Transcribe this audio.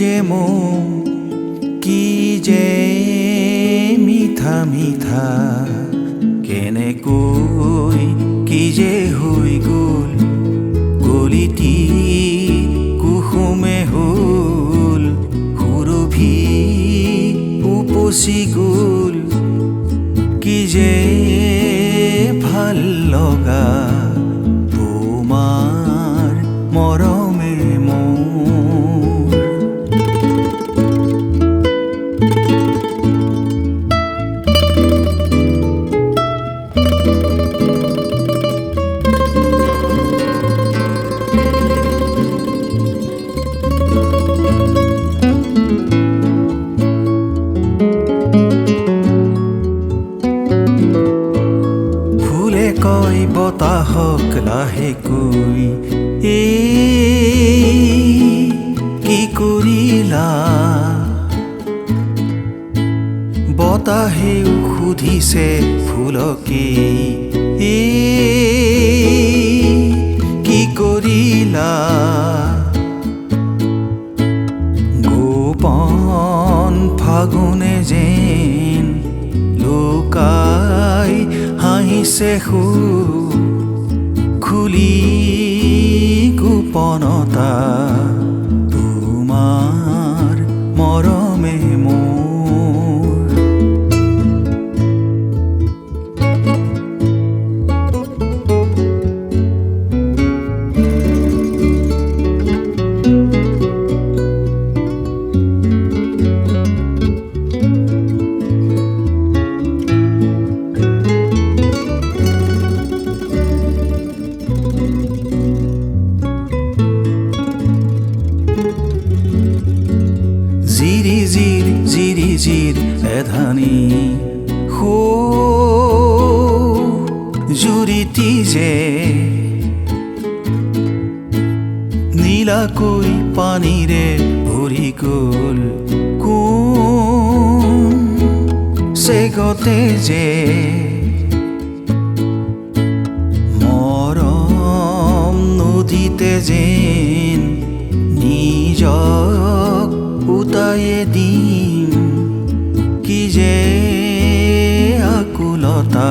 যে মন কি যে মিঠা মিঠা কেনেকৈ কি যে হৈ গ'ল কলিটি কুসুমে হ'ল সুৰভি উপচি গ'ল কি যে ভাল লগা তোমাৰ মৰমে মোৰ কয় বতাহক লাহেকৈ কি কৰিলা বতাহেও সুধিছে ফুলকে কি কৰিলা গোপন ফাগুনে যেন লুকাই হাঁহিছে খুলি গোপনতা তোমাৰ মৰমে মোৰ জিৰ এধানি জুৰিটি যে নীলাকৈ পানীৰে ভৰি গ'ল কোন চেগতে যে মৰম নদীতে যেন নিজক উটায়ে দিম কি যে আকুলতা